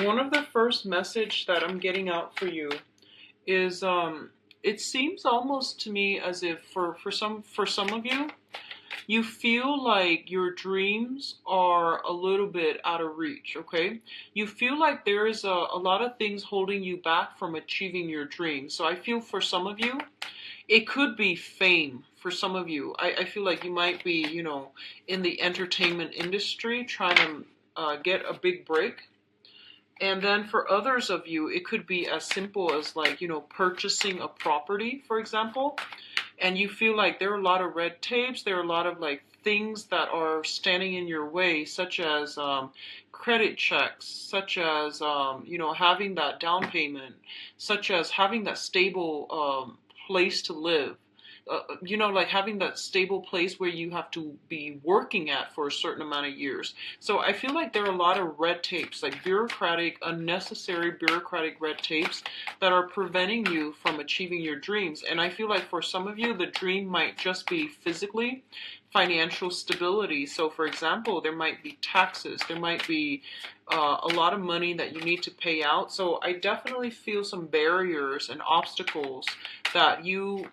One of the first message that I'm getting out for you is it seems almost to me as if for some of you, you feel like your dreams are a little bit out of reach, okay? You feel like there is a lot of things holding you back from achieving your dreams. So I feel for some of you, it could be fame. For some of you, I feel like you might be, in the entertainment industry trying to get a big break. And then for others of you, it could be as simple as like, purchasing a property, for example, and you feel like there are a lot of red tapes, there are a lot of like things that are standing in your way, such as credit checks, such as, having that down payment, such as having that stable place to live. Like having that stable place where you have to be working at for a certain amount of years. So I feel like there are a lot of red tapes, like unnecessary bureaucratic red tapes that are preventing you from achieving your dreams. And I feel like for some of you, the dream might just be physically financial stability. So for example, there might be taxes, there might be a lot of money that you need to pay out. So I definitely feel some barriers and obstacles that you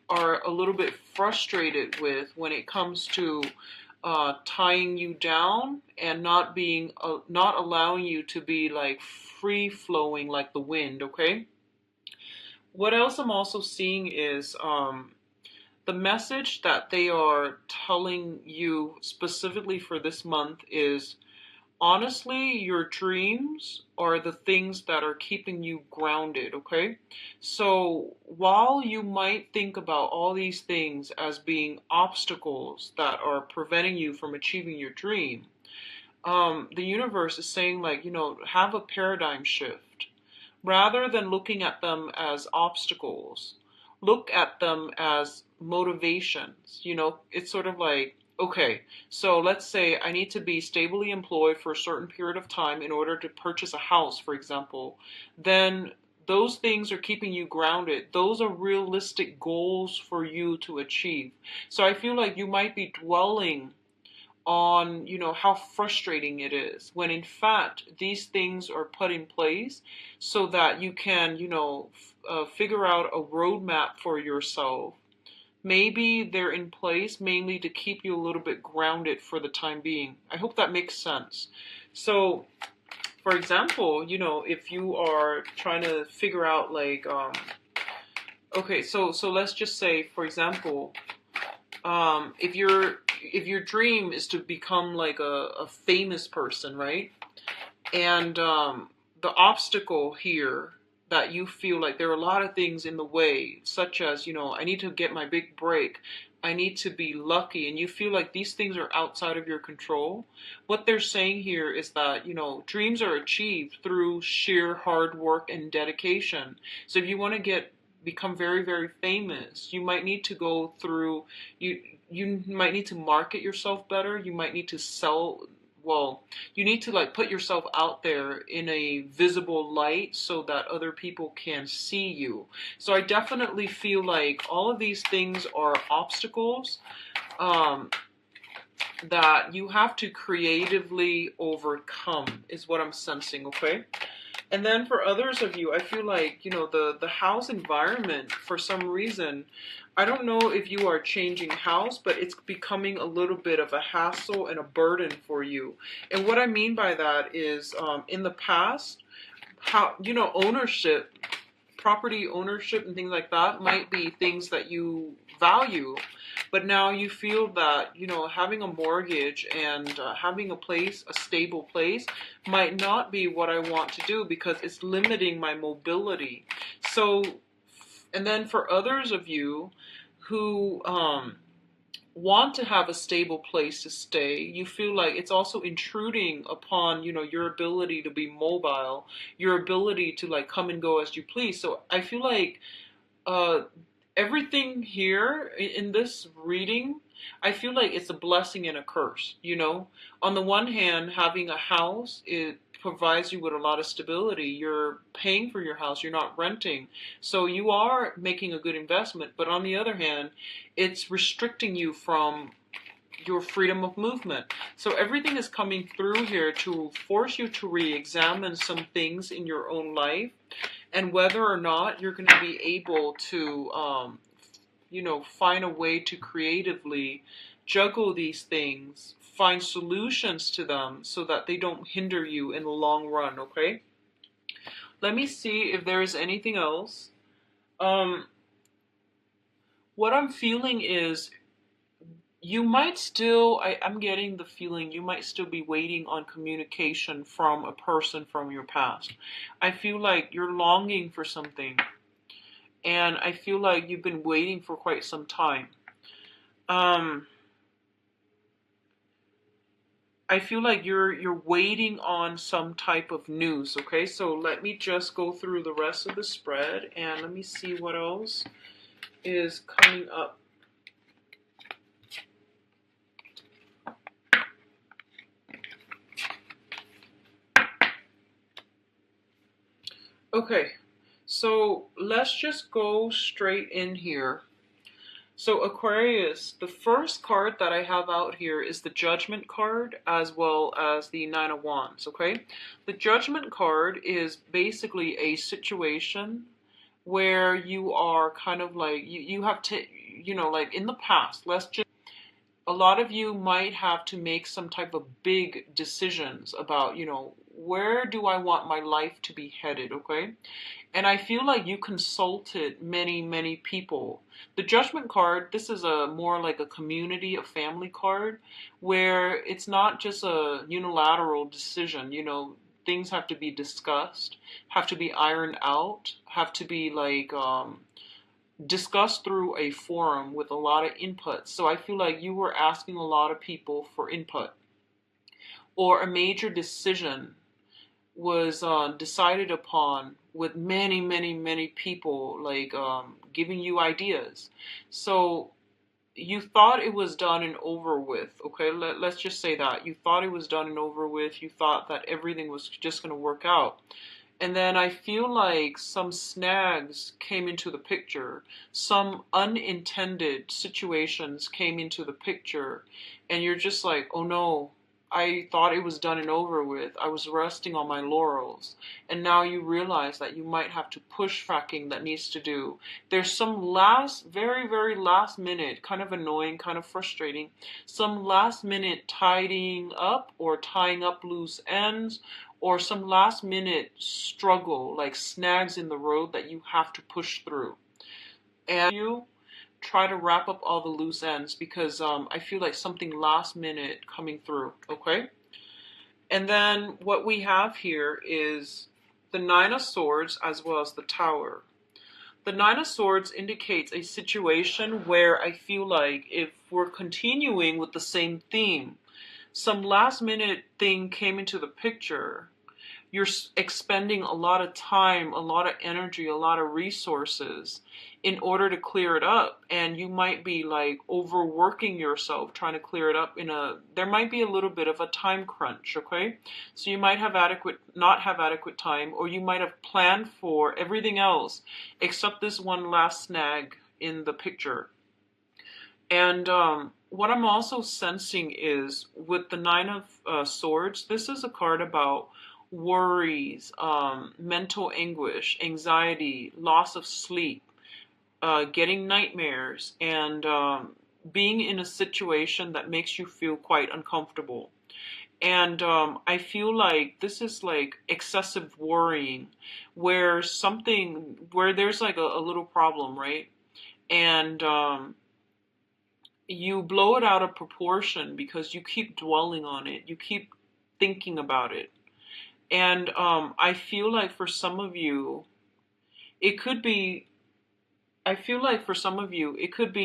are a little bit frustrated with when it comes to tying you down and not allowing you to be like free flowing like the wind. Okay. What else I'm also seeing is the message that they are telling you specifically for this month is, honestly, your dreams are the things that are keeping you grounded, okay? So while you might think about all these things as being obstacles that are preventing you from achieving your dream, the universe is saying, like, have a paradigm shift. Rather than looking at them as obstacles, look at them as motivations. It's sort of like, okay, so let's say I need to be stably employed for a certain period of time in order to purchase a house, for example. Then those things are keeping you grounded. Those are realistic goals for you to achieve. So I feel like you might be dwelling on, how frustrating it is, when in fact these things are put in place so that you can, figure out a roadmap for yourself. Maybe they're in place mainly to keep you a little bit grounded for the time being. I hope that makes sense. So, for example, if you are trying to figure out like, okay, so let's just say, for example, if your dream is to become like a famous person, right? And the obstacle here that you feel like there are a lot of things in the way, such as, I need to get my big break. I need to be lucky. And you feel like these things are outside of your control. What they're saying here is that, dreams are achieved through sheer hard work and dedication. So if you want to become very, very famous, you might need to go through, you might need to market yourself better. You might need to sell, well, you need to like put yourself out there in a visible light so that other people can see you. So I definitely feel like all of these things are obstacles that you have to creatively overcome, is what I'm sensing, okay? And then for others of you, I feel like, the house environment, for some reason, I don't know if you are changing house, but it's becoming a little bit of a hassle and a burden for you. And what I mean by that is, in the past, how, ownership, property ownership and things like that might be things that you value. But now you feel that, having a mortgage and having a stable place, might not be what I want to do because it's limiting my mobility. So, and then for others of you who want to have a stable place to stay, you feel like it's also intruding upon, your ability to be mobile, your ability to like come and go as you please. So I feel like uh, everything here in this reading, I feel like it's a blessing and a curse. On the one hand, having a house, it provides you with a lot of stability. You're paying for your house, you're not renting. So you are making a good investment. But on the other hand, it's restricting you from your freedom of movement. So everything is coming through here to force you to re-examine some things in your own life, and whether or not you're going to be able to, find a way to creatively juggle these things, find solutions to them so that they don't hinder you in the long run, okay? Let me see if there is anything else. What I'm feeling is you might still, I'm getting the feeling you might still be waiting on communication from a person from your past. I feel like you're longing for something, and I feel like you've been waiting for quite some time. I feel like you're waiting on some type of news, okay? So let me just go through the rest of the spread and let me see what else is coming up. Okay, so let's just go straight in here. So Aquarius, the first card that I have out here is the Judgment card as well as the Nine of Wands, okay? The Judgment card is basically a situation where you are kind of like, you have to, like in the past, a lot of you might have to make some type of big decisions about, where do I want my life to be headed, okay? And I feel like you consulted many, many people. The Judgment card, this is a more like a community, a family card, where it's not just a unilateral decision, things have to be discussed, have to be ironed out, have to be like discussed through a forum with a lot of input. So I feel like you were asking a lot of people for input, or a major decision was decided upon with many, many, many people like giving you ideas. So you thought it was done and over with, okay? Let's just say that. You thought it was done and over with. You thought that everything was just going to work out. And then I feel like some snags came into the picture. Some unintended situations came into the picture. And you're just like, oh no, I thought it was done and over with. I was resting on my laurels. And now you realize that you might have to push tracking that needs to do. There's some very, very last minute, kind of annoying, kind of frustrating, some last minute tidying up or tying up loose ends, or some last minute struggle, like snags in the road that you have to push through. And you try to wrap up all the loose ends because I feel like something last minute coming through, okay? And then what we have here is the Nine of Swords as well as the Tower. The Nine of Swords indicates a situation where I feel like if we're continuing with the same theme, some last minute thing came into the picture. You're expending a lot of time, a lot of energy, a lot of resources in order to clear it up. And you might be like overworking yourself trying to clear it up there might be a little bit of a time crunch, okay? So you might have not have adequate time, or you might have planned for everything else except this one last snag in the picture. And what I'm also sensing is with the Nine of Swords, this is a card about worries, mental anguish, anxiety, loss of sleep, getting nightmares, and being in a situation that makes you feel quite uncomfortable. And I feel like this is like excessive worrying, where there's like a little problem, right? And you blow it out of proportion because you keep dwelling on it, you keep thinking about it. And I feel like for some of you, it could be,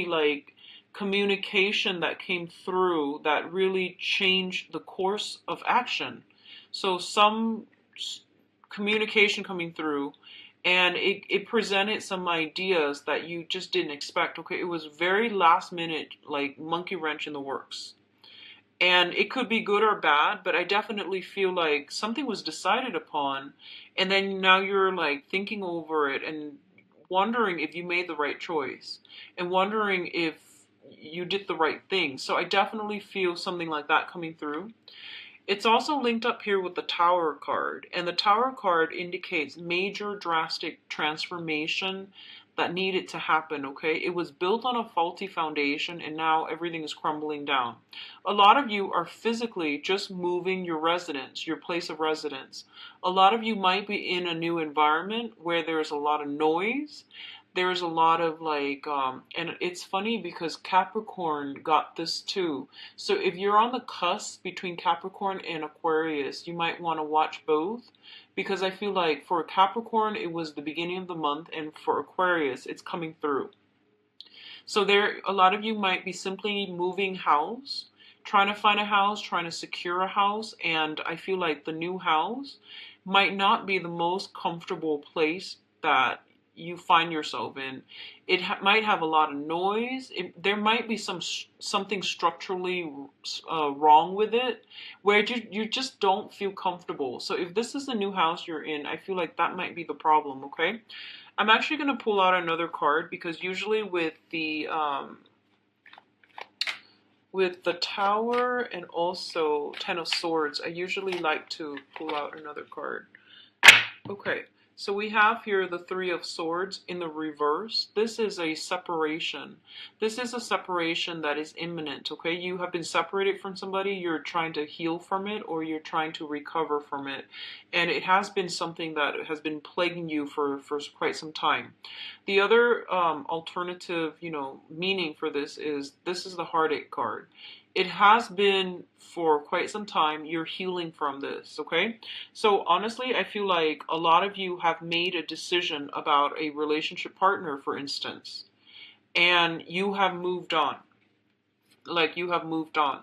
like communication that came through that really changed the course of action. So some communication coming through, and it presented some ideas that you just didn't expect. Okay, it was very last minute, like monkey wrench in the works. And it could be good or bad, but I definitely feel like something was decided upon, and then now you're like thinking over it and wondering if you made the right choice, and wondering if you did the right thing. So I definitely feel something like that coming through. It's also linked up here with the Tower card, and the Tower card indicates major drastic transformation that needed to happen, okay? It was built on a faulty foundation and now everything is crumbling down. A lot of you are physically just moving your residence, your place of residence. A lot of you might be in a new environment where there's a lot of noise. There's a lot of and it's funny because Capricorn got this too. So if you're on the cusp between Capricorn and Aquarius, you might want to watch both, because I feel like for Capricorn it was the beginning of the month, and for Aquarius it's coming through. So there, a lot of you might be simply moving house, trying to find a house, trying to secure a house, and I feel like the new house might not be the most comfortable place that you find yourself in. It might have a lot of noise. There might be something structurally wrong with it, where you just don't feel comfortable. So if this is the new house you're in, I feel like that might be the problem. Okay, I'm actually going to pull out another card, because usually with the Tower and also Ten of Swords, I usually like to pull out another card. Okay, so we have here the Three of Swords in the reverse. This is a separation. This is a separation that is imminent, okay? You have been separated from somebody, you're trying to heal from it, or you're trying to recover from it. And it has been something that has been plaguing you for quite some time. The other alternative, meaning for this is the Heartache card. It has been for quite some time. You're healing from this, okay? So honestly, I feel like a lot of you have made a decision about a relationship partner, for instance, and you have moved on. Like, you have moved on.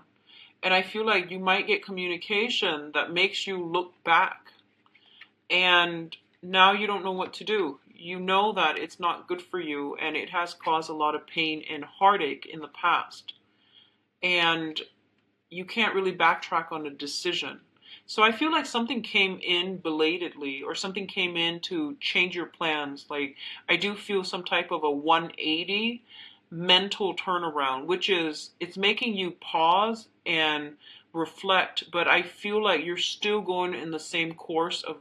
And I feel like you might get communication that makes you look back, and now you don't know what to do. You know that it's not good for you, and it has caused a lot of pain and heartache in the past. And you can't really backtrack on a decision. So I feel like something came in belatedly, or something came in to change your plans. Like, I do feel some type of a 180 mental turnaround, which is, it's making you pause and reflect, but I feel like you're still going in the same course of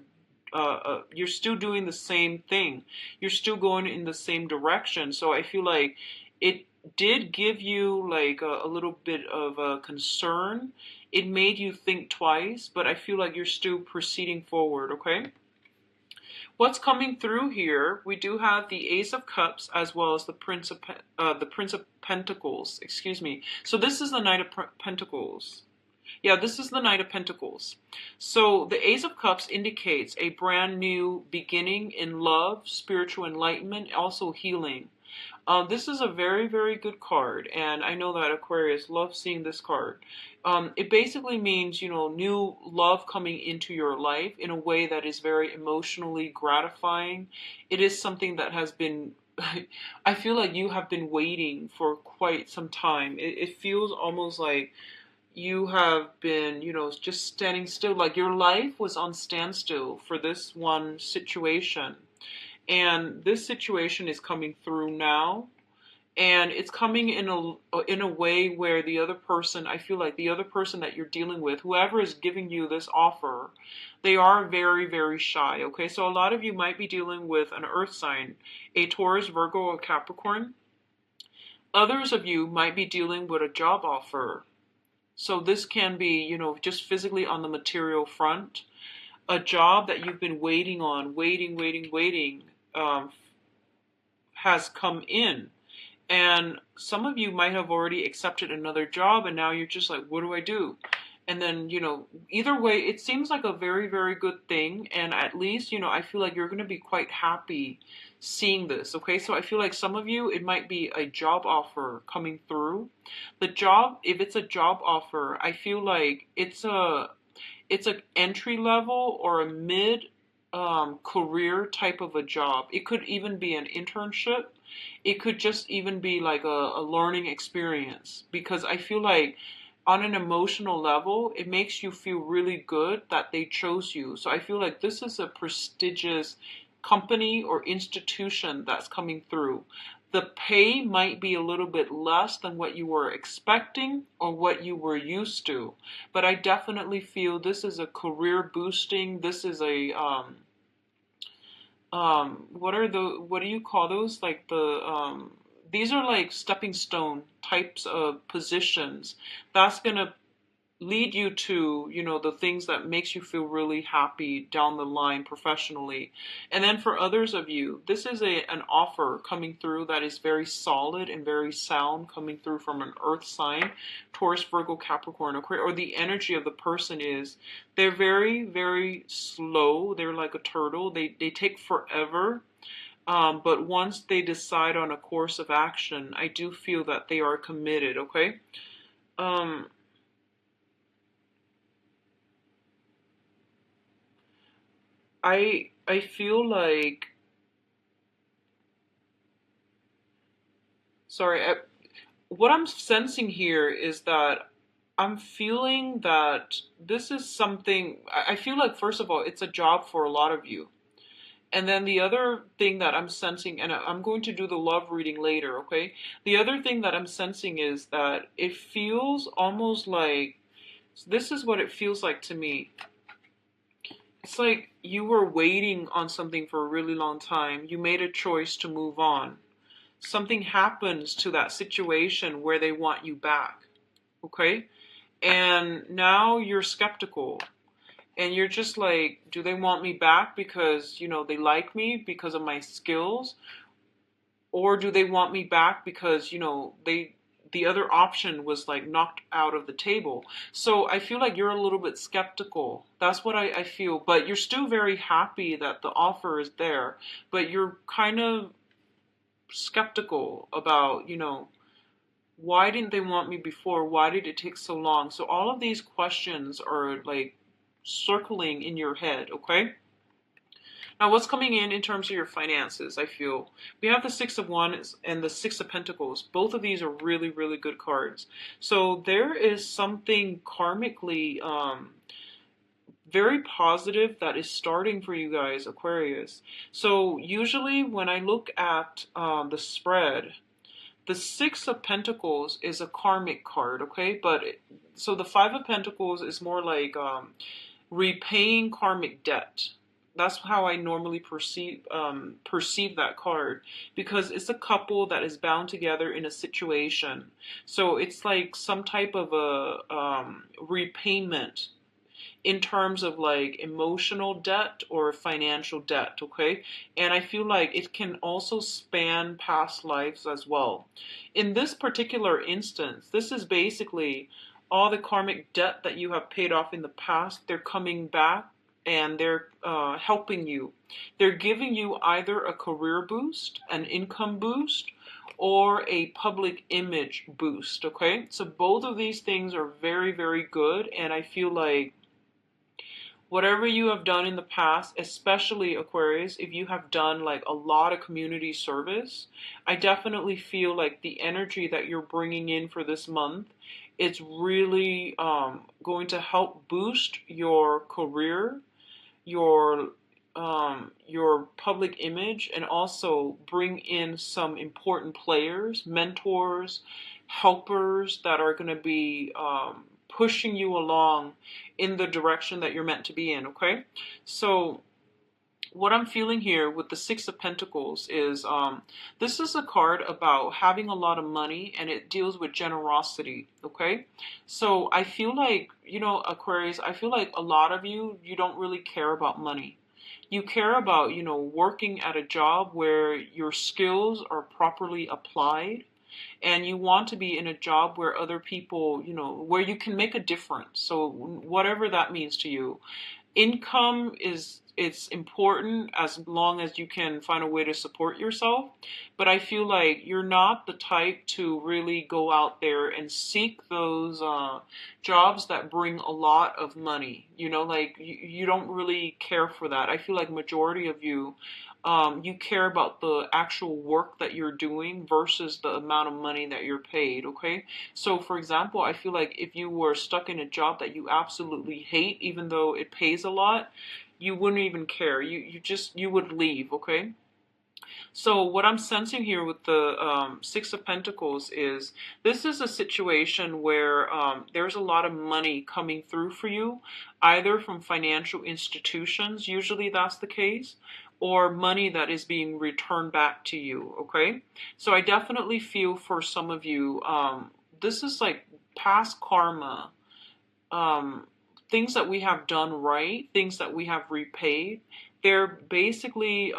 you're still doing the same thing. You're still going in the same direction. So I feel like it did give you like a little bit of a concern. It made you think twice, but I feel like you're still proceeding forward, okay? What's coming through here, we do have the Ace of Cups as well as the Prince of Pentacles, excuse me. So this is the Knight of Pentacles. Yeah, this is the Knight of Pentacles. So the Ace of Cups indicates a brand new beginning in love, spiritual enlightenment, also healing. This is a very, very good card, and I know that Aquarius loves seeing this card. It basically means, new love coming into your life in a way that is very emotionally gratifying. It is something that has been, I feel like you have been waiting for quite some time. It feels almost like you have been, just standing still, like your life was on standstill for this one situation. And this situation is coming through now, and it's coming in a way where the other person, I feel like the other person that you're dealing with, whoever is giving you this offer, they are very, very shy, okay? So a lot of you might be dealing with an earth sign, a Taurus, Virgo, or Capricorn. Others of you might be dealing with a job offer. So this can be, just physically on the material front. A job that you've been waiting on, waiting, has come in. And some of you might have already accepted another job, and now you're just like, what do I do? And then, either way, it seems like a very, very good thing. And at least, I feel like you're going to be quite happy seeing this. Okay, so I feel like some of you, it might be a job offer coming through. The job, if it's a job offer, I feel like it's an entry level or a mid career type of a job. It could even be an internship. It could just even be like a learning experience, because I feel like on an emotional level, it makes you feel really good that they chose you. So I feel like this is a prestigious company or institution that's coming through. The pay might be a little bit less than what you were expecting or what you were used to, but I definitely feel this is a career boosting. This is a what do you call those? Like these are like stepping stone types of positions. That's gonna lead you to, the things that makes you feel really happy down the line professionally. And then for others of you, this is an offer coming through that is very solid and very sound, coming through from an earth sign, Taurus, Virgo, Capricorn, Aquarius, or the energy of the person is, they're very, very slow. They're like a turtle. They take forever. But once they decide on a course of action, I do feel that they are committed, okay? Um, I feel like, sorry, what I'm sensing here is that I'm feeling that this is something, I feel like, first of all, it's a job for a lot of you. And then the other thing that I'm sensing, and I'm going to do the love reading later, okay? The other thing that I'm sensing is that it feels almost like, this is what it feels like to me. It's like you were waiting on something for a really long time. You made a choice to move on. Something happens to that situation where they want you back, okay? And now you're skeptical. And you're just like, do they want me back because, they like me because of my skills? Or do they want me back because, the other option was like knocked out of the table. So I feel like you're a little bit skeptical. That's what I feel. But you're still very happy that the offer is there. But you're kind of skeptical about, why didn't they want me before? Why did it take so long? So all of these questions are like circling in your head, okay? Now, what's coming in terms of your finances, I feel? We have the Six of Wands and the Six of Pentacles. Both of these are really, really good cards. So there is something karmically very positive that is starting for you guys, Aquarius. So usually when I look at the spread, the Six of Pentacles is a karmic card, okay? So the Five of Pentacles is more like repaying karmic debt. That's how I normally perceive that card, because it's a couple that is bound together in a situation. So it's like some type of a repayment in terms of like emotional debt or financial debt, okay? And I feel like it can also span past lives as well. In this particular instance, this is basically all the karmic debt that you have paid off in the past. They're coming back and they're helping you. They're giving you either a career boost, an income boost, or a public image boost, okay? So both of these things are very, very good, and I feel like whatever you have done in the past, especially Aquarius, if you have done like a lot of community service, I definitely feel like the energy that you're bringing in for this month, it's really going to help boost your career, your public image, and also bring in some important players, mentors, helpers that are going to be pushing you along in the direction that you're meant to be in, okay? So what I'm feeling here with the Six of Pentacles is this is a card about having a lot of money, and it deals with generosity, okay? So I feel like, Aquarius, I feel like a lot of you don't really care about money. You care about, working at a job where your skills are properly applied, and you want to be in a job where other people, where you can make a difference. So whatever that means to you. Income it's important as long as you can find a way to support yourself. But I feel like you're not the type to really go out there and seek those jobs that bring a lot of money. Like you don't really care for that. I feel like majority of you, you care about the actual work that you're doing versus the amount of money that you're paid, okay? So, for example, I feel like if you were stuck in a job that you absolutely hate, even though it pays a lot, you wouldn't even care. You would leave, okay? So what I'm sensing here with the Six of Pentacles is this is a situation where there's a lot of money coming through for you, either from financial institutions, usually that's the case, or money that is being returned back to you, okay? So I definitely feel for some of you, this is like past karma, um, things that we have done right, things that we have repaid. They're basically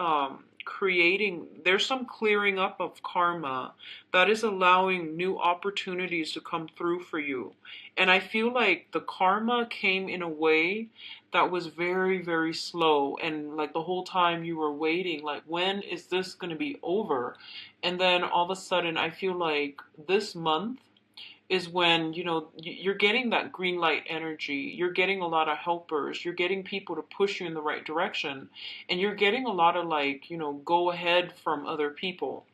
creating, there's some clearing up of karma that is allowing new opportunities to come through for you. And I feel like the karma came in a way that was very, very slow. And like the whole time you were waiting, like, when is this going to be over? And then all of a sudden, I feel like this month is when, you know, you're getting that green light energy. You're getting a lot of helpers. You're getting people to push you in the right direction. And you're getting a lot of, like, you know, go ahead from other people.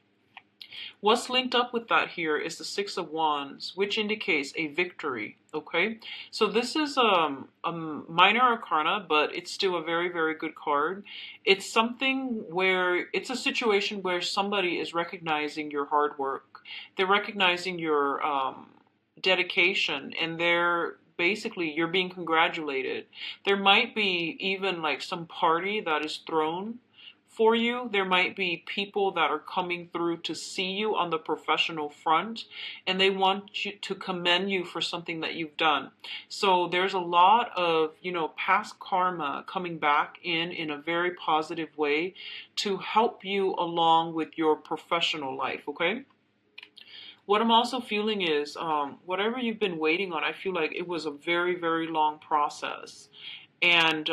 What's linked up with that here is the Six of Wands, which indicates a victory, okay? So this is a minor arcana, but it's still a very, very good card. It's something where, it's a situation where somebody is recognizing your hard work. They're recognizing your dedication, and they're basically, you're being congratulated. There might be even like some party that is thrown for you. There might be people that are coming through to see you on the professional front, and they want you to commend you for something that you've done. So there's a lot of, you know, past karma coming back in a very positive way to help you along with your professional life, okay? What I'm also feeling is whatever you've been waiting on, I feel like it was a very, very long process. And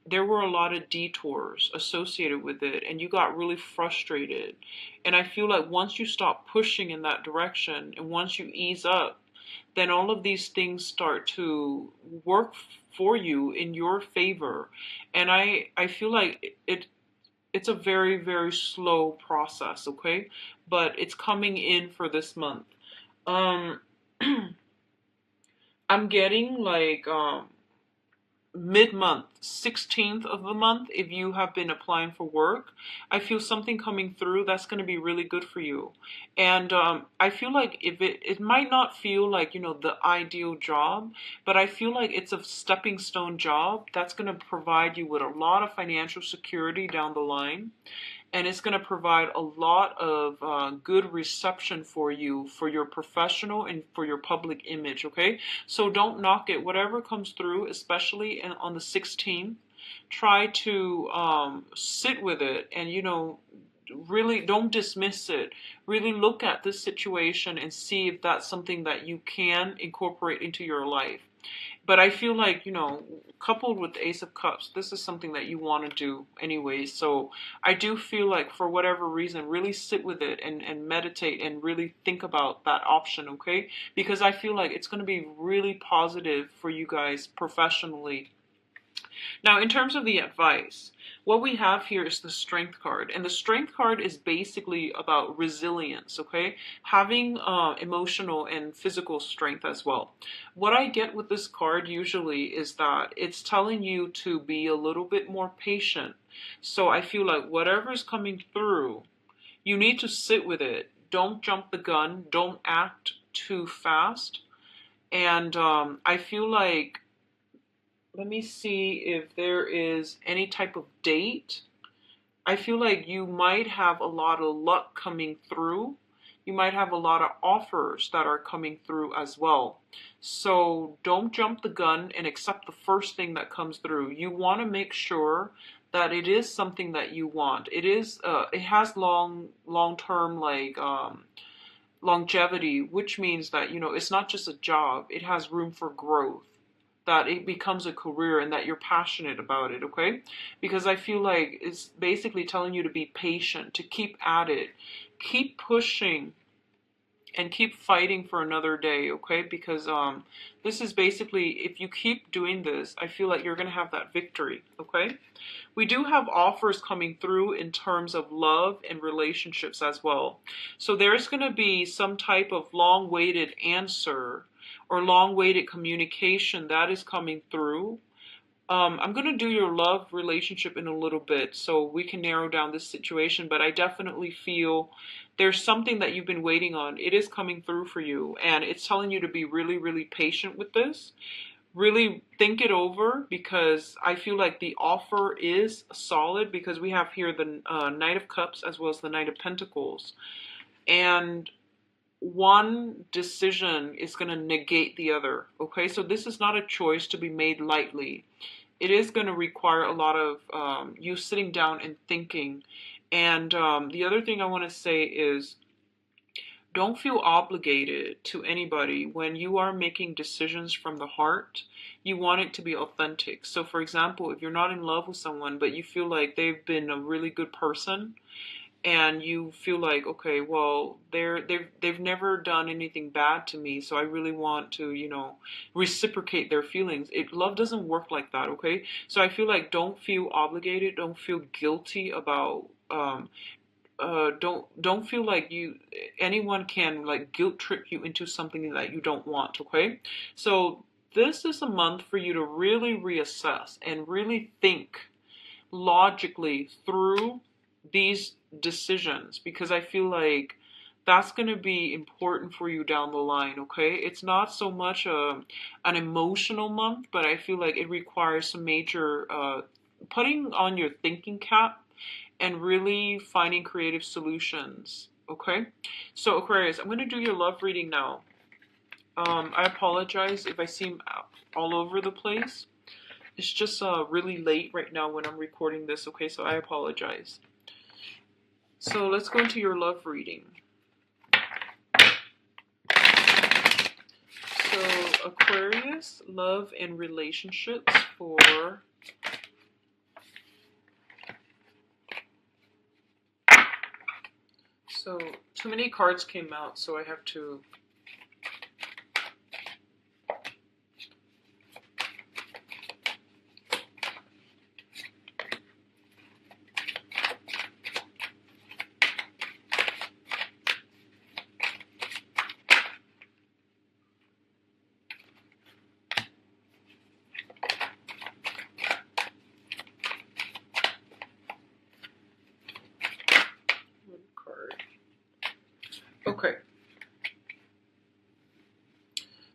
there were a lot of detours associated with it, and you got really frustrated. And I feel like once you stop pushing in that direction and once you ease up, then all of these things start to work for you in your favor. And I feel like it's a very, very slow process, okay? But it's coming in for this month. Um, I'm getting like mid-month, 16th of the month, if you have been applying for work, I feel something coming through that's going to be really good for you. And I feel like if it might not feel like, you know, the ideal job, but I feel like it's a stepping stone job that's going to provide you with a lot of financial security down the line. And it's going to provide a lot of good reception for you, for your professional and for your public image, okay? So don't knock it. Whatever comes through, especially on the 16th, try to sit with it and, you know, really don't dismiss it. Really look at this situation and see if that's something that you can incorporate into your life. But I feel like, you know, coupled with the Ace of Cups, this is something that you want to do anyway. So I do feel like for whatever reason, really sit with it and meditate and really think about that option, okay? Because I feel like it's going to be really positive for you guys professionally. Now, in terms of the advice, what we have here is the Strength card. And the Strength card is basically about resilience, okay? Having emotional and physical strength as well. What I get with this card usually is that it's telling you to be a little bit more patient. So I feel like whatever's coming through, you need to sit with it. Don't jump the gun. Don't act too fast. And I feel like, let me see if there is any type of date. I feel like you might have a lot of luck coming through. You might have a lot of offers that are coming through as well. So don't jump the gun and accept the first thing that comes through. You want to make sure that it is something that you want. It is. It has long-term like longevity, which means that, you know, it's not just a job. It has room for growth, that it becomes a career and that you're passionate about it, okay? Because I feel like it's basically telling you to be patient, to keep at it, keep pushing, and keep fighting for another day, okay? Because this is basically, if you keep doing this, I feel like you're going to have that victory, okay? We do have offers coming through in terms of love and relationships as well. So there's going to be some type of long-awaited answer or long-awaited communication that is coming through I'm going to do your love relationship in a little bit so we can narrow down this situation, but I definitely feel there's something that you've been waiting on. It is coming through for you, and it's telling you to be really, really patient with this. Really think it over, because I feel like the offer is solid, because we have here the Knight of Cups as well as the Knight of Pentacles. And one decision is going to negate the other. Okay, so this is not a choice to be made lightly. It is going to require a lot of you sitting down and thinking. And the other thing I want to say is, don't feel obligated to anybody when you are making decisions from the heart. You want it to be authentic. So, for example, if you're not in love with someone, but you feel like they've been a really good person, and you feel like, okay, well, they've never done anything bad to me, so I really want to, reciprocate their feelings. Love doesn't work like that, okay? So I feel like, don't feel obligated, don't feel guilty about don't feel like anyone can like guilt trip you into something that you don't want, okay? So this is a month for you to really reassess and really think logically through these decisions, because I feel like that's going to be important for you down the line, okay? It's not so much an emotional month, but I feel like it requires some major putting on your thinking cap and really finding creative solutions, okay? So Aquarius, I'm going to do your love reading now. I apologize if I seem all over the place. It's just really late right now when I'm recording this, okay? So I apologize. So let's go into your love reading. So Aquarius, love and relationships for so too many cards came out, so I have to okay.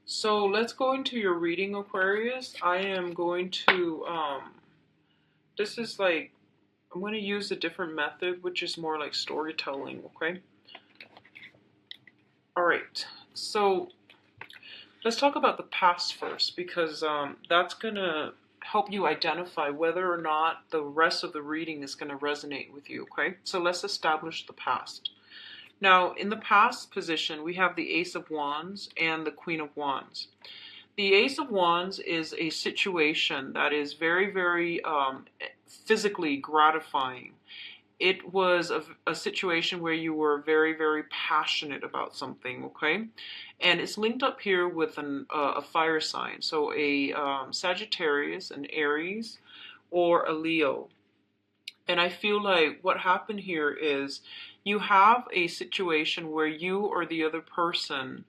So let's go into your reading, Aquarius. I am going to, this is like, I'm going to use a different method, which is more like storytelling, okay? All right. So let's talk about the past first, because that's going to help you identify whether or not the rest of the reading is going to resonate with you, okay? So let's establish the past. Now, in the past position, we have the Ace of Wands and the Queen of Wands. The Ace of Wands is a situation that is very, very physically gratifying. It was a situation where you were very, very passionate about something, okay? And it's linked up here with a fire sign. So a Sagittarius, an Aries, or a Leo. And I feel like what happened here is you have a situation where you or the other person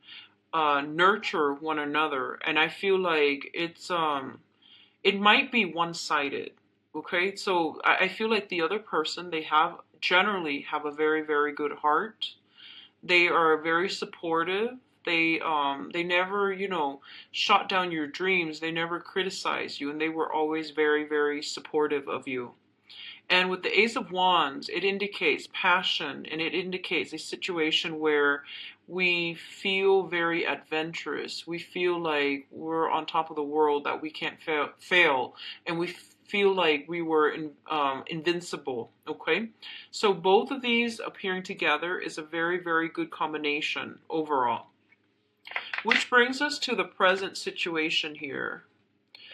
nurture one another, and I feel like it might be one-sided. Okay, so I feel like the other person, they generally have a very, very good heart. They are very supportive. They never, shot down your dreams. They never criticize you, and they were always very, very supportive of you. And with the Ace of Wands, it indicates passion, and it indicates a situation where we feel very adventurous. We feel like we're on top of the world, that we can't fail, and we feel like we were invincible, okay? So both of these appearing together is a very, very good combination overall. Which brings us to the present situation here.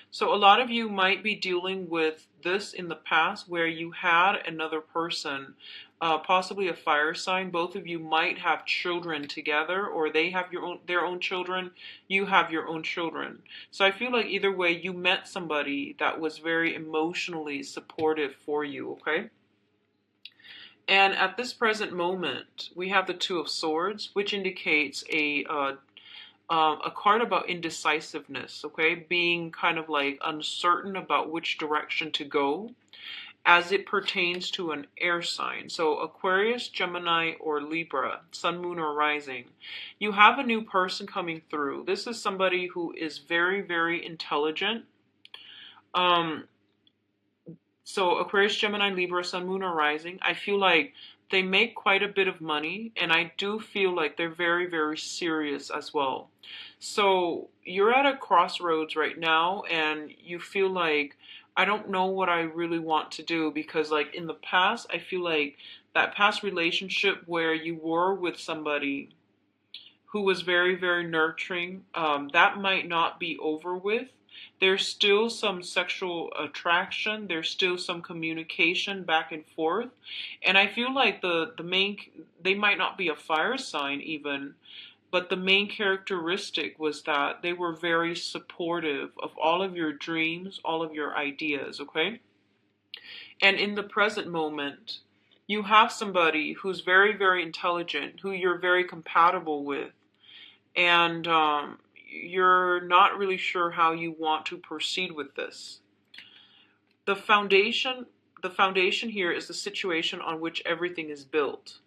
So a lot of you might be dealing with this in the past, where you had another person, possibly a fire sign. Both of you might have children together, or they have their own children, you have your own children. So I feel like either way, you met somebody that was very emotionally supportive for you, okay? And at this present moment, we have the Two of Swords, which indicates a card about indecisiveness, okay? Being kind of like uncertain about which direction to go as it pertains to an air sign. So Aquarius, Gemini, or Libra, Sun, Moon, or Rising. You have a new person coming through. This is somebody who is very, very intelligent. Um, so Aquarius, Gemini, Libra, Sun, Moon, or Rising. I feel like they make quite a bit of money, and I do feel like they're very, very serious as well. So you're at a crossroads right now, and you feel like, I don't know what I really want to do, because like in the past, I feel like that past relationship where you were with somebody who was very, very nurturing, that might not be over with. There's still some sexual attraction. There's still some communication back and forth. And I feel like the main, they might not be a fire sign even, but the main characteristic was that they were very supportive of all of your dreams, all of your ideas, okay? And in the present moment, you have somebody who's very, very intelligent, who you're very compatible with, and you're not really sure how you want to proceed with this. The foundation, the foundation here is the situation on which everything is built.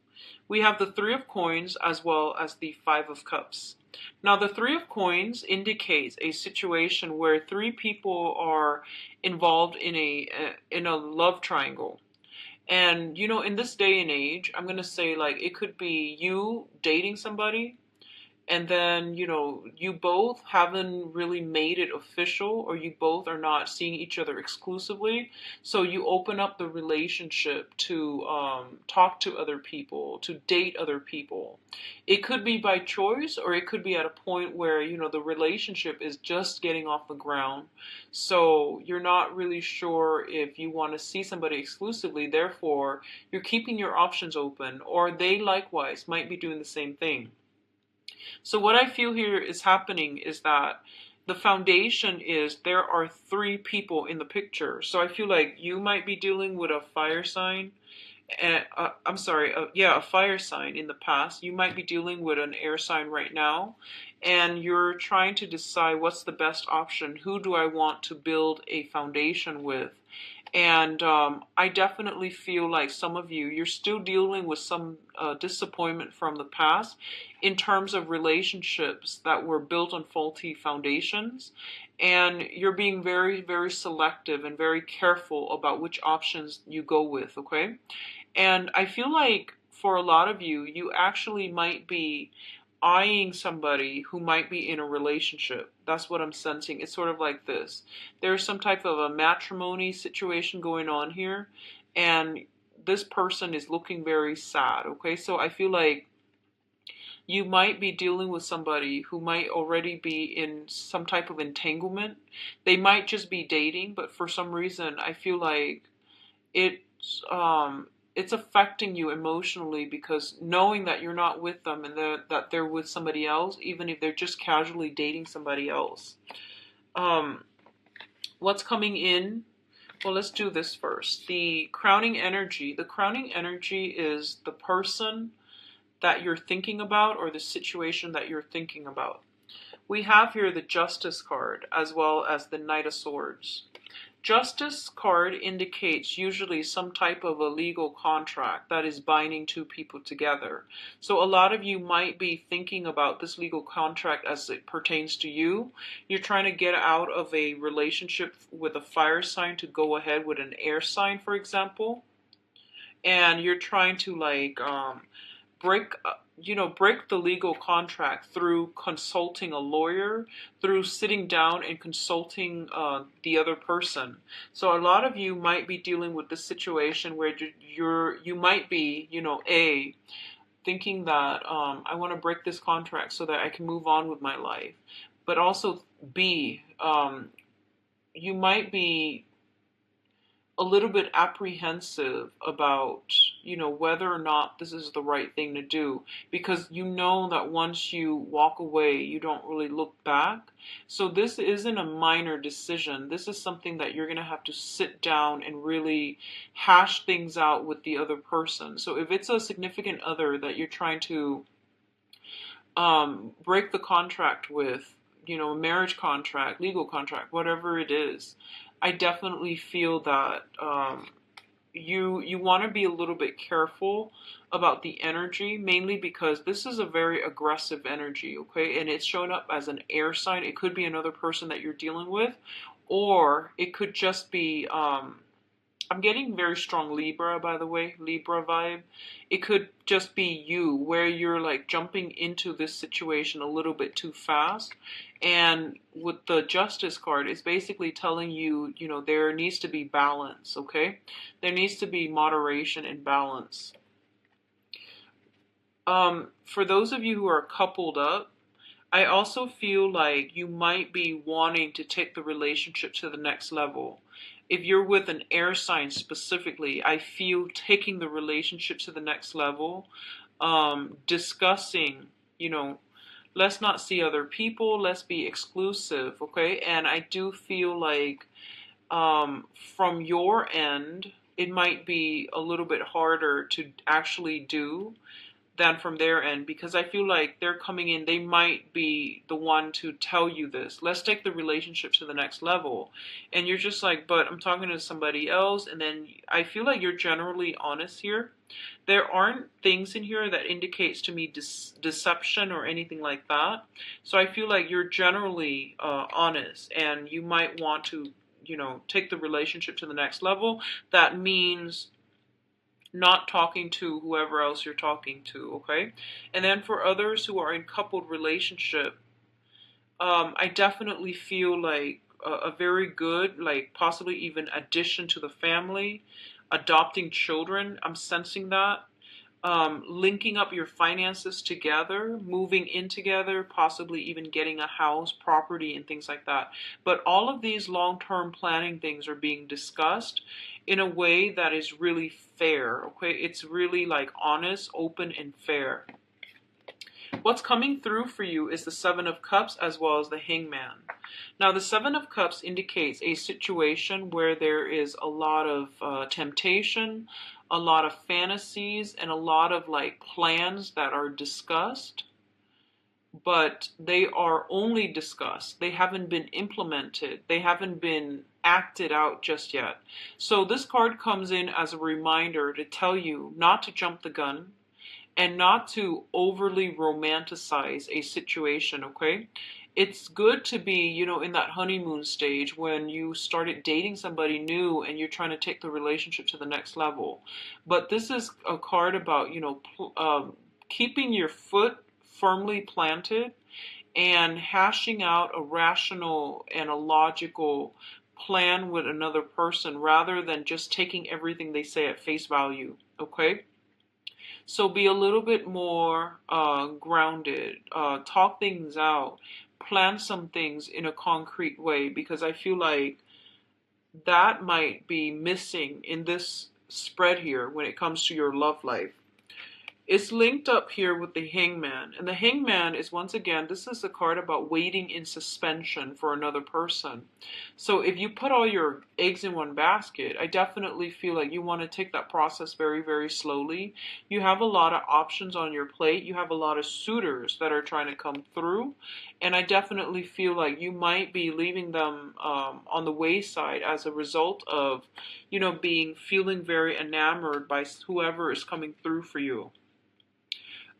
We have the Three of Coins as well as the Five of Cups. Now, the Three of Coins indicates a situation where three people are involved in a love triangle. And you know, in this day and age, I'm gonna say like it could be you dating somebody, and then you know you both haven't really made it official, or you both are not seeing each other exclusively, so you open up the relationship to talk to other people, to date other people. It could be by choice, or it could be at a point where you know the relationship is just getting off the ground, so you're not really sure if you want to see somebody exclusively, therefore you're keeping your options open, or they likewise might be doing the same thing. So what I feel here is happening is that the foundation is there are three people in the picture. So I feel like you might be dealing with a fire sign. And, I'm sorry, yeah, a fire sign in the past. You might be dealing with an air sign right now, and you're trying to decide what's the best option. Who do I want to build a foundation with? And I definitely feel like some of you, you're still dealing with some disappointment from the past in terms of relationships that were built on faulty foundations. And you're being very, very selective and very careful about which options you go with, okay? And I feel like for a lot of you, you actually might be eyeing somebody who might be in a relationship. That's what I'm sensing. It's sort of like this. There's some type of a matrimony situation going on here, and this person is looking very sad, okay? So I feel like you might be dealing with somebody who might already be in some type of entanglement. They might just be dating, but for some reason, I feel like it's it's affecting you emotionally, because knowing that you're not with them and that they're with somebody else, even if they're just casually dating somebody else. What's coming in? Well, let's do this first. The crowning energy. The crowning energy is the person that you're thinking about, or the situation that you're thinking about. We have here the Justice card as well as the Knight of Swords. Justice card indicates usually some type of a legal contract that is binding two people together. So a lot of you might be thinking about this legal contract as it pertains to you. You're trying to get out of a relationship with a fire sign to go ahead with an air sign, for example. And you're trying to like break break the legal contract through consulting a lawyer, through sitting down and consulting the other person. So a lot of you might be dealing with this situation where you might be thinking that I want to break this contract so that I can move on with my life, but also B, you might be a little bit apprehensive about, whether or not this is the right thing to do, because you know that once you walk away, you don't really look back. So this isn't a minor decision. This is something that you're going to have to sit down and really hash things out with the other person. So if it's a significant other that you're trying to break the contract with, a marriage contract, legal contract, whatever it is. I definitely feel that you want to be a little bit careful about the energy, mainly because this is a very aggressive energy, okay? And it's showing up as an air sign. It could be another person that you're dealing with, or it could just be I'm getting very strong Libra, by the way, Libra vibe. It could just be you, where you're like jumping into this situation a little bit too fast. And with the Justice card, it's basically telling you, there needs to be balance, okay? There needs to be moderation and balance. For those of you who are coupled up, I also feel like you might be wanting to take the relationship to the next level. If you're with an air sign specifically, I feel taking the relationship to the next level, discussing, let's not see other people, let's be exclusive, okay? And I do feel like from your end, it might be a little bit harder to actually do than from their end, because I feel like they're coming in, they might be the one to tell you this. Let's take the relationship to the next level. And you're just like, but I'm talking to somebody else. And then I feel like you're generally honest here. There aren't things in here that indicates to me deception or anything like that. So I feel like you're generally honest, and you might want to, take the relationship to the next level. That means not talking to whoever else you're talking to, okay? And then for others who are in coupled relationship, I definitely feel like a very good, like possibly even addition to the family, adopting children. I'm sensing that. Linking up your finances together, moving in together, possibly even getting a house, property, and things like that. But all of these long-term planning things are being discussed in a way that is really fair, okay? It's really like honest, open, and fair. What's coming through for you is the Seven of Cups as well as the Hangman. Now, the Seven of Cups indicates a situation where there is a lot of temptation, a lot of fantasies, and a lot of like plans that are discussed, but they are only discussed. They haven't been implemented. They haven't been acted out just yet. So this card comes in as a reminder to tell you not to jump the gun and not to overly romanticize a situation, okay? It's good to be, in that honeymoon stage when you started dating somebody new and you're trying to take the relationship to the next level. But this is a card about, keeping your foot firmly planted and hashing out a rational and a logical plan with another person rather than just taking everything they say at face value, okay? So be a little bit more grounded, talk things out, plan some things in a concrete way, because I feel like that might be missing in this spread here when it comes to your love life. It's linked up here with the Hangman. And the Hangman is, once again, this is a card about waiting in suspension for another person. So if you put all your eggs in one basket, I definitely feel like you want to take that process very, very slowly. You have a lot of options on your plate. You have a lot of suitors that are trying to come through. And I definitely feel like you might be leaving them on the wayside as a result of, feeling very enamored by whoever is coming through for you.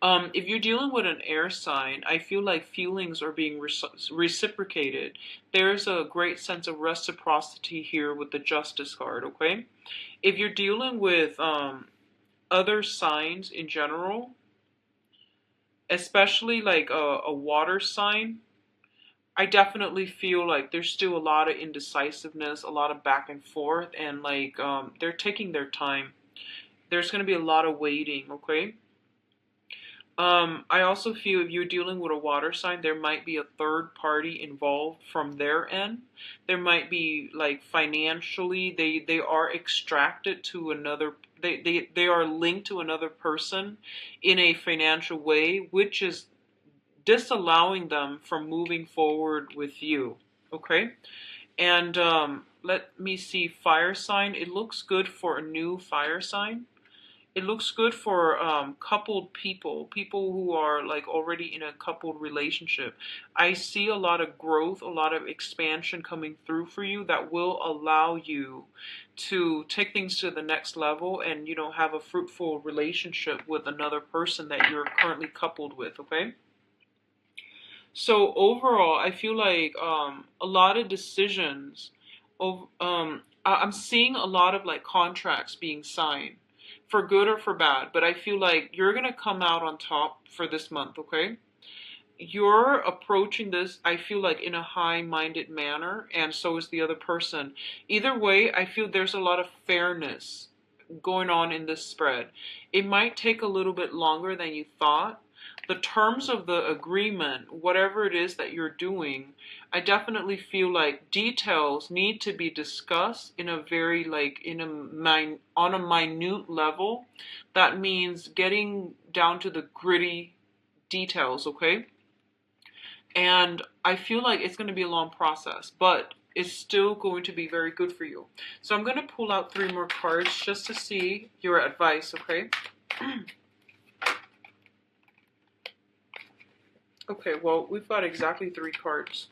If you're dealing with an air sign, I feel like feelings are being reciprocated. There's a great sense of reciprocity here with the Justice card, okay? If you're dealing with other signs in general, especially like a water sign, I definitely feel like there's still a lot of indecisiveness, a lot of back and forth, and like they're taking their time. There's going to be a lot of waiting, okay? I also feel if you're dealing with a water sign, there might be a third party involved from their end. There might be like financially, they are extracted to another, they are linked to another person in a financial way, which is disallowing them from moving forward with you. Okay? And let me see, fire sign. It looks good for a new fire sign. It looks good for coupled people, people who are like already in a coupled relationship. I see a lot of growth, a lot of expansion coming through for you that will allow you to take things to the next level and, you know, have a fruitful relationship with another person that you're currently coupled with, okay? So overall, I feel like a lot of decisions. I'm seeing a lot of like contracts being signed, for good or for bad. But I feel like you're gonna come out on top for this month. Okay, you're approaching this, I feel like, in a high-minded manner, and so is the other person. Either way, I feel there's a lot of fairness going on in this spread. It might take a little bit longer than you thought. The terms of the agreement, whatever it is that you're doing, I definitely feel like details need to be discussed in a very like in a on a minute level. That means getting down to the gritty details, okay? And I feel like it's going to be a long process, but it's still going to be very good for you. So I'm going to pull out 3 more cards just to see your advice, okay? Okay, well, we've got exactly 3 cards.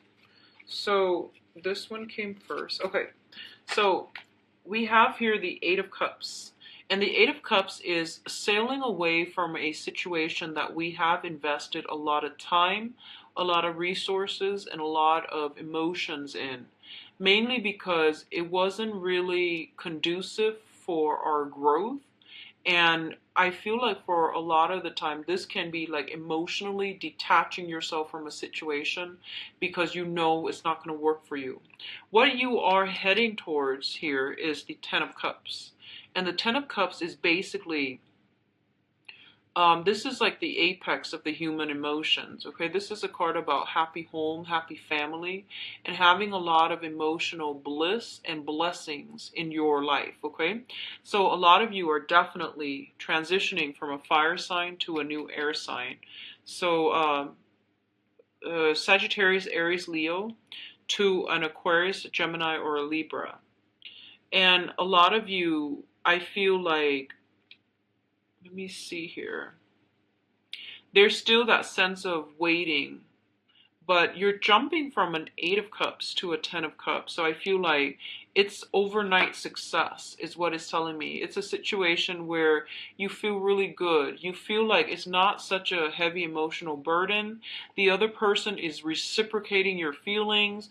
So this one came first. Okay, so we have here the 8 of Cups. And the 8 of Cups is sailing away from a situation that we have invested a lot of time, a lot of resources, and a lot of emotions in. Mainly because it wasn't really conducive for our growth. And I feel like for a lot of the time, this can be like emotionally detaching yourself from a situation because you know it's not going to work for you. What you are heading towards here is the 10 of Cups. And the 10 of Cups is basically, this is like the apex of the human emotions, okay? This is a card about happy home, happy family, and having a lot of emotional bliss and blessings in your life, okay? So a lot of you are definitely transitioning from a fire sign to a new air sign. So Sagittarius, Aries, Leo, to an Aquarius, Gemini, or a Libra. And a lot of you, I feel like, let me see here. There's still that sense of waiting, but you're jumping from an 8 of Cups to a 10 of Cups. So I feel like it's overnight success is what it's telling me. It's a situation where you feel really good. You feel like it's not such a heavy emotional burden. The other person is reciprocating your feelings.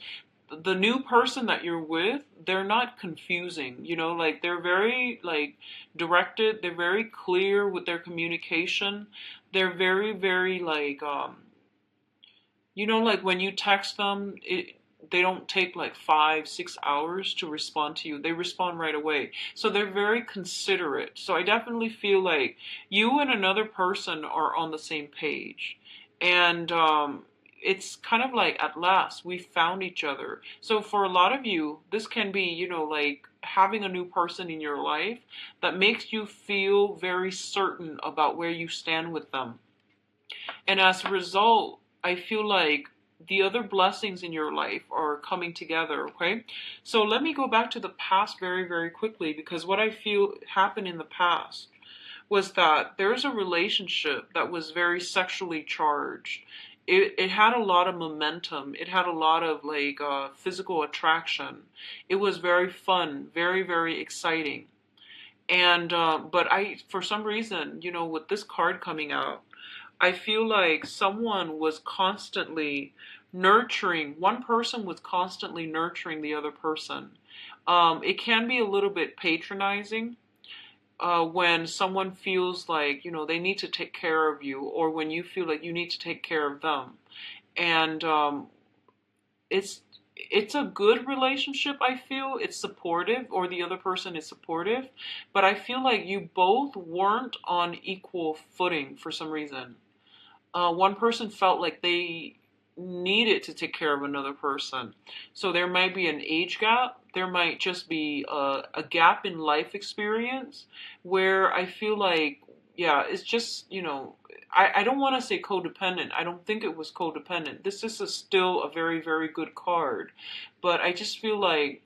The new person that you're with, they're not confusing, you know, like they're very like directed, they're very clear with their communication. They're very, very like you know, like when you text them, they don't take like 5, 6 hours to respond to you. They respond right away. So they're very considerate. So I definitely feel like you and another person are on the same page. And it's kind of like at last we found each other. So for a lot of you, this can be, you know, like having a new person in your life that makes you feel very certain about where you stand with them. And as a result, I feel like the other blessings in your life are coming together, okay? So let me go back to the past very, very quickly, because what I feel happened in the past was that there's a relationship that was very sexually charged. It had a lot of momentum. It had a lot of like physical attraction. It was very fun, very, very exciting. And but I, for some reason, you know, with this card coming out, I feel like someone was constantly nurturing, one person was constantly nurturing the other person. It can be a little bit patronizing when someone feels like, you know, they need to take care of you, or when you feel like you need to take care of them. And it's it's a good relationship. I feel it's supportive, or the other person is supportive, but I feel like you both weren't on equal footing for some reason. One person felt like they needed to take care of another person. So there might be an age gap. There might just be a gap in life experience where I feel like, yeah, it's just, you know, I don't want to say codependent. I don't think it was codependent. This is still a very, very good card. But I just feel like,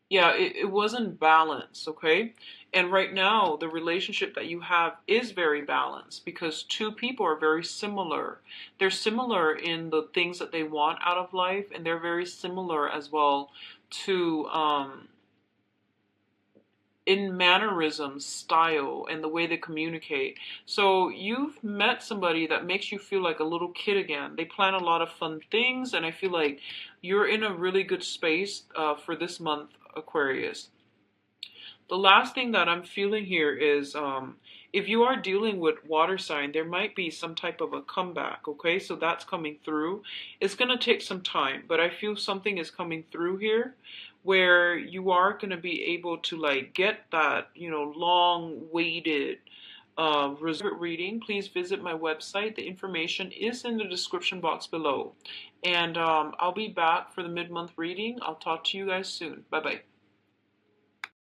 yeah, it wasn't balanced, okay? And right now, the relationship that you have is very balanced because two people are very similar. They're similar in the things that they want out of life, and they're very similar as well to in mannerisms, style, and the way they communicate. So you've met somebody that makes you feel like a little kid again. They plan a lot of fun things, and I feel like you're in a really good space for this month, Aquarius. The last thing that I'm feeling here is if you are dealing with water sign, there might be some type of a comeback, okay? So that's coming through. It's going to take some time, but I feel something is coming through here where you are going to be able to like get that, long waited reserve reading. Please visit my website. The information is in the description box below. And I'll be back for the mid-month reading. I'll talk to you guys soon. Bye-bye.